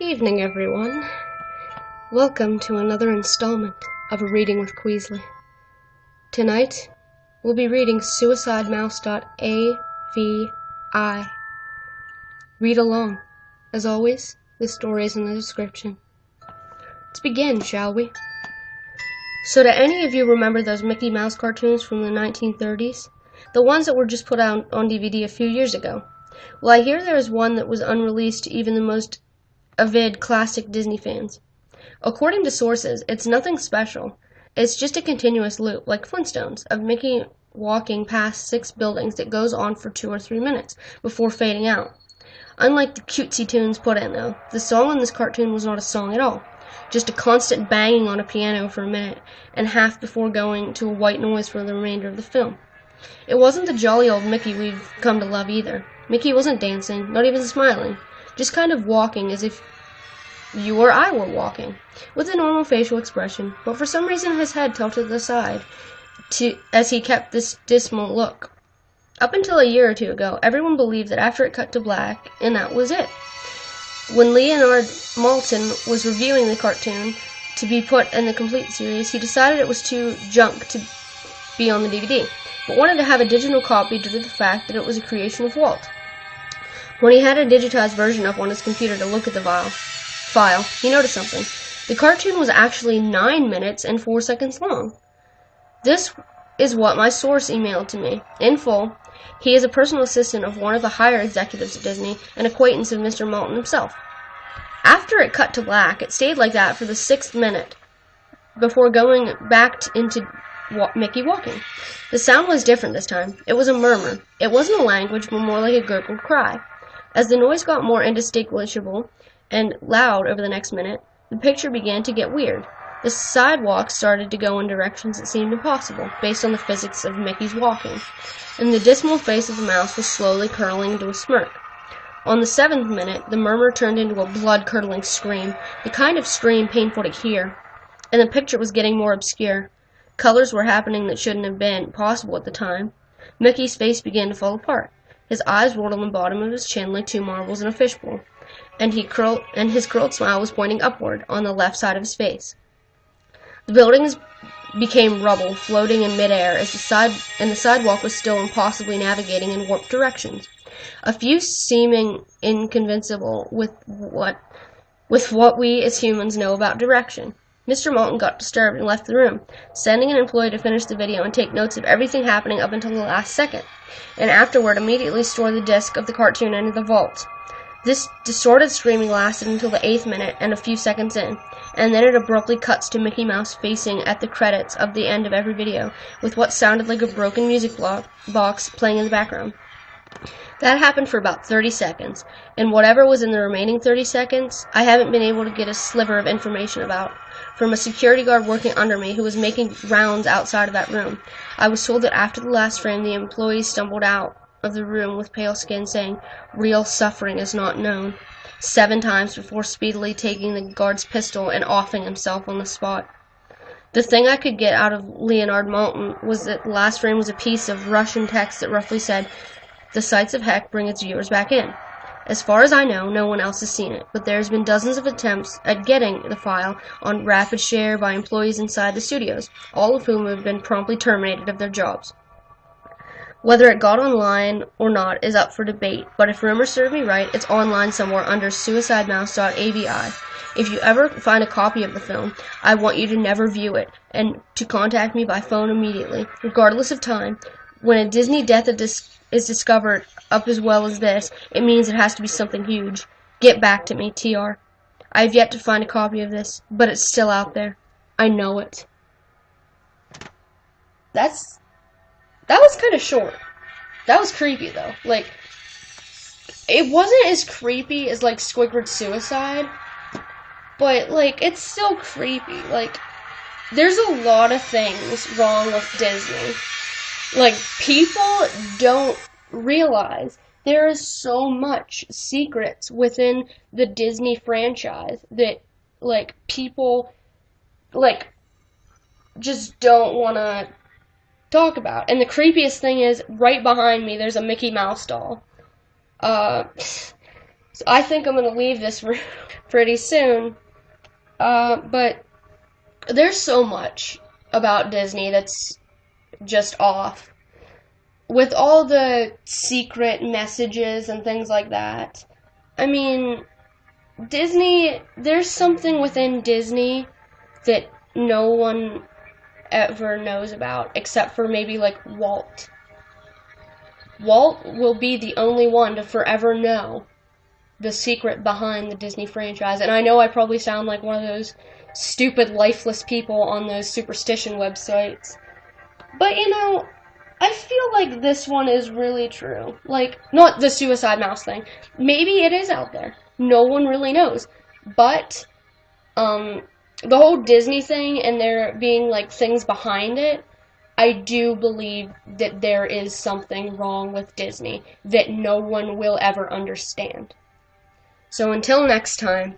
Evening, everyone. Welcome to another installment of A Reading with Kwealsey. Tonight, we'll be reading SUICIDEMOUSE.AVI. Read along. As always, the story is in the description. Let's begin, shall we? So, do any of you remember those Mickey Mouse cartoons from the 1930s? The ones that were just put out on DVD a few years ago. Well, I hear there is one that was unreleased to even the most avid classic Disney fans. According to sources, it's nothing special. It's just a continuous loop, like Flintstones, of Mickey walking past 6 buildings that goes on for 2 or 3 minutes before fading out. Unlike the cutesy tunes put in, though, the song in this cartoon was not a song at all. Just a constant banging on a piano for a minute and a half before going to a white noise for the remainder of the film. It wasn't the jolly old Mickey we've come to love either. Mickey wasn't dancing, not even smiling, just kind of walking as if you or I were walking, with a normal facial expression, but for some reason his head tilted to the side as he kept this dismal look. Up until a year or two ago, everyone believed that after it cut to black, and that was it. When Leonard Maltin was reviewing the cartoon to be put in the complete series, he decided it was too junk to be on the DVD, but wanted to have a digital copy due to the fact that it was a creation of Walt. When he had a digitized version up on his computer to look at the file, he noticed something. The cartoon was actually 9 minutes and 4 seconds long. This is what my source emailed to me. In full, he is a personal assistant of one of the higher executives at Disney, an acquaintance of Mr. Maltin himself. After it cut to black, it stayed like that for the 6th minute, before going back into Mickey walking. The sound was different this time. It was a murmur. It wasn't a language, but more like a gurgled cry. As the noise got more indistinguishable and loud over the next minute, the picture began to get weird. The sidewalk started to go in directions that seemed impossible, based on the physics of Mickey's walking, and the dismal face of the mouse was slowly curling into a smirk. On the 7th minute, the murmur turned into a blood-curdling scream, the kind of scream painful to hear, and the picture was getting more obscure. Colors were happening that shouldn't have been possible at the time. Mickey's face began to fall apart. His eyes rolled on the bottom of his chin like 2 marbles in a fishbowl, and his curled smile was pointing upward on the left side of his face. The buildings became rubble, floating in midair as the sidewalk was still impossibly navigating in warped directions. A few seeming inconceivable with what we as humans know about direction. Mr. Maltin got disturbed and left the room, sending an employee to finish the video and take notes of everything happening up until the last second, and afterward immediately store the disc of the cartoon into the vault. This distorted screaming lasted until the 8th minute and a few seconds in, and then it abruptly cuts to Mickey Mouse facing at the credits of the end of every video, with what sounded like a broken music box playing in the background. That happened for about 30 seconds, and whatever was in the remaining 30 seconds, I haven't been able to get a sliver of information about. From a security guard working under me who was making rounds outside of that room, I was told that after the last frame, the employee stumbled out of the room with pale skin saying, "Real suffering is not known," 7 times before speedily taking the guard's pistol and offing himself on the spot. The thing I could get out of Leonard Maltin was that the last frame was a piece of Russian text that roughly said, "The sights of heck bring its viewers back in." As far as I know, no one else has seen it, but there's been dozens of attempts at getting the file on rapid share by employees inside the studios, all of whom have been promptly terminated of their jobs. Whether it got online or not is up for debate, but if rumors serve me right, it's online somewhere under SUICIDEMOUSE.AVI. If you ever find a copy of the film, I want you to never view it, and to contact me by phone immediately, regardless of time. When a Disney death is discovered up as well as this, it means it has to be something huge. Get back to me, TR. I have yet to find a copy of this, but it's still out there. I know it. That was kind of short. That was creepy, though. Like, it wasn't as creepy as, like, Squidward's suicide, but, like, it's still creepy. Like, there's a lot of things wrong with Disney. Like, people don't realize there is so much secrets within the Disney franchise that, like, people, like, just don't want to talk about. And the creepiest thing is, right behind me, there's a Mickey Mouse doll. So I think I'm going to leave this room pretty soon. But there's so much about Disney that's just off. With all the secret messages and things like that. I mean, Disney, there's something within Disney that no one ever knows about, except for maybe, like, Walt. Walt will be the only one to forever know the secret behind the Disney franchise. And I know I probably sound like one of those stupid, lifeless people on those superstition websites. But, you know, I feel like this one is really true. Like, not the suicide mouse thing. Maybe it is out there. No one really knows. But, the whole Disney thing and there being, like, things behind it, I do believe that there is something wrong with Disney that no one will ever understand. So until next time,